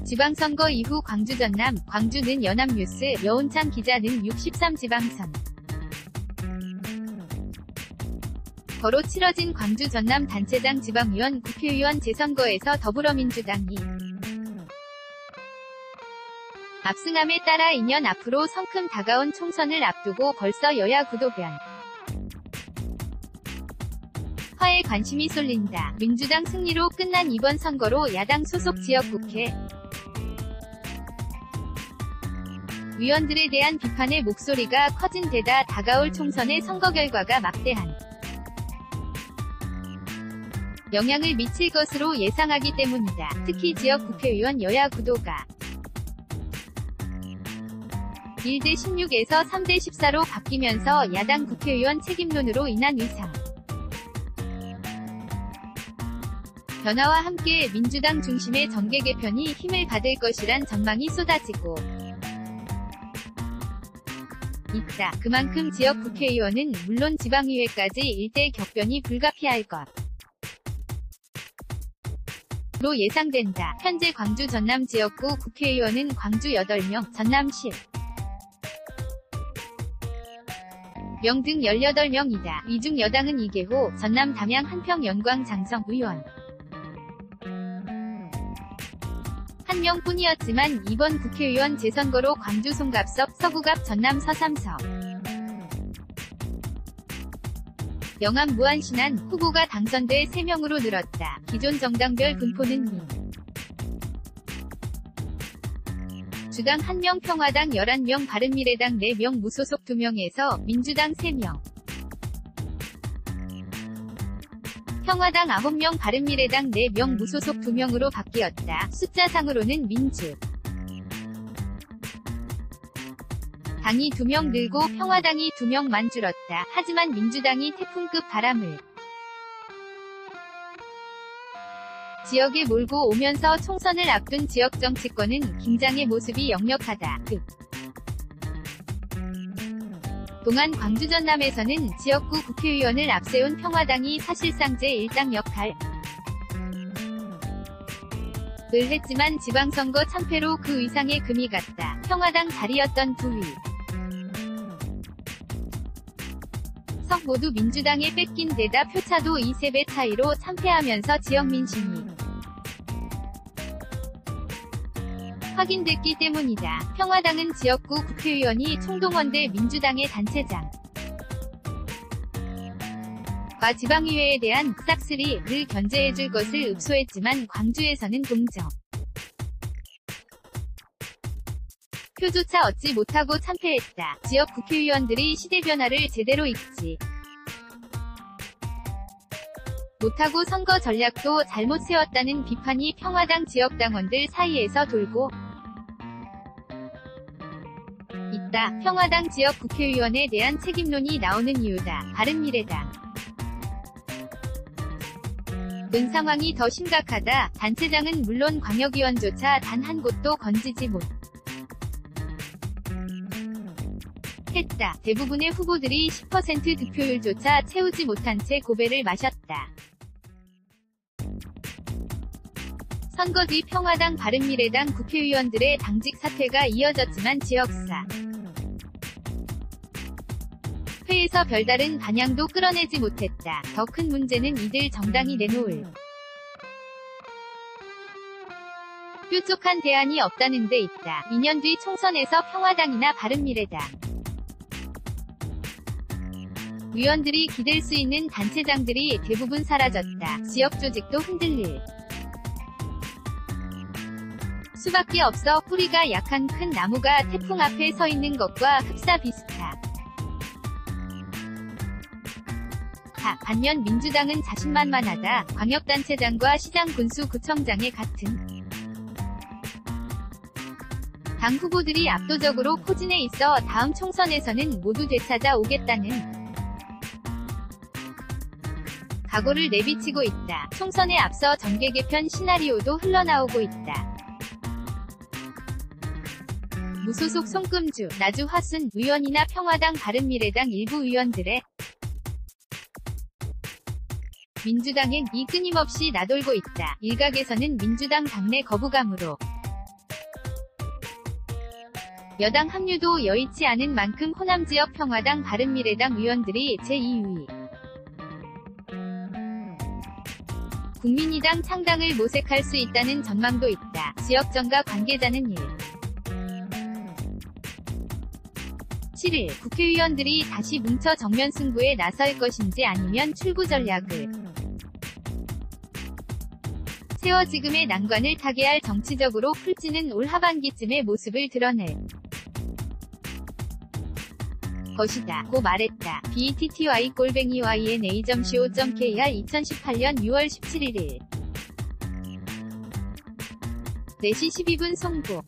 지방선거 이후 광주 전남, 광주는 연합뉴스, 여운창 기자는 63 지방선 거로 치러진 광주 전남 단체장 지방의원 국회의원 재선거에서 더불어민주당이 압승함에 따라 2년 앞으로 성큼 다가온 총선을 앞두고 벌써 여야 구도변 화에 관심이 쏠린다. 민주당 승리로 끝난 이번 선거로 야당 소속 지역국회 의원들에 대한 비판의 목소리가 커진 데다 다가올 총선의 선거 결과가 막대한 영향을 미칠 것으로 예상하기 때문이다. 특히 지역 국회의원 여야 구도가 1대 16에서 3대 14로 바뀌면서 야당 국회의원 책임론으로 인한 의상 변화와 함께 민주당 중심의 정계 개편이 힘을 받을 것이란 전망이 쏟아지고 있다. 그만큼 지역 국회의원은 물론 지방의회까지 일대 격변이 불가피할 것로 예상된다. 현재 광주 전남 지역구 국회의원은 광주 8명, 전남 10명 등 18명이다. 이 중 여당은 이계호, 전남 담양 한평 영광 장성 의원 1명뿐이었지만 이번 국회의원 재선거로 광주 송갑석, 서구갑 전남 서삼석 영암 무안신안 후보가 당선돼 3명으로 늘었다. 기존 정당별 분포는 주당 1명, 평화당 11명, 바른미래당 4명, 무소속 2명에서 민주당 3명, 평화당 9명, 바른미래당 4명, 무소속 2명으로 바뀌었다. 숫자상으로는 당이 2명 늘고 평화당이 2명만 줄었다. 하지만 민주당이 태풍급 바람을 지역에 몰고 오면서 총선을 앞둔 지역 정치권은 긴장의 모습이 역력하다. 동안 광주 전남에서는 지역구 국회의원을 앞세운 평화당이 사실상 제1당 역할을 했지만 지방선거 참패로 그 의상에 금이 갔다. 평화당 자리였던 부위 석 모두 민주당에 뺏긴 데다 표차도 2세 차이로 참패하면서 지역 민심이 확인됐기 때문이다. 평화당은 지역구 국회의원이 총동원돼 민주당의 단체장 과 지방의회에 대한 싹쓸이를 견제해줄 것을 읍소했지만 광주에서는 동정 표조차 얻지 못하고 참패했다. 지역 국회의원들이 시대 변화를 제대로 읽지 못하고 선거 전략도 잘못 세웠다는 비판이 평화당 지역당원들 사이에서 돌고 있다. 평화당 지역 국회의원에 대한 책임론이 나오는 이유다. 바른미래당 은 상황이 더 심각하다. 단체장은 물론 광역의원조차 단 한 곳도 건지지 못했다. 대부분의 후보들이 10% 득표율조차 채우지 못한 채 고배를 마셨다. 선거 뒤 평화당 바른미래당 국회의원들의 당직 사퇴가 이어졌지만 지역사 회에서 별다른 반향도 끌어내지 못했다. 더 큰 문제는 이들 정당이 내놓을 뾰족한 대안이 없다는 데 있다. 2년 뒤 총선에서 평화당이나 바른미래당 의원들이 기댈 수 있는 단체장들이 대부분 사라졌다. 지역 조직도 흔들릴 수밖에 없어 뿌리가 약한 큰 나무가 태풍 앞에 서 있는 것과 흡사비슷하다. 반면 민주당은 자신만만하다. 광역단체장과 시장 군수 구청장의 같은 당 후보들이 압도적으로 포진해 있어 다음 총선에서는 모두 되찾아 오겠다는 각오를 내비치고 있다. 총선에 앞서 정계 개편 시나리오도 흘러나오고 있다. 무소속 송금주, 나주 화순 의원이나 평화당 바른미래당 일부 의원들의 민주당엔 이 끊임없이 나돌고 있다. 일각에서는 민주당 당내 거부감으로 여당 합류도 여의치 않은 만큼 호남지역 평화당 바른미래당 의원들이 제2위 국민의당 창당을 모색할 수 있다는 전망도 있다. 지역정가 관계자는 7일 국회의원들이 다시 뭉쳐 정면 승부에 나설 것인지 아니면 출구 전략을 세워 지금의 난관을 타개할 정치적으로 풀지는 올 하반기쯤의 모습을 드러낼 것이다 고 말했다. BETTY-YNA.CO.KR 2018년 6월 17일 4시 12분 송부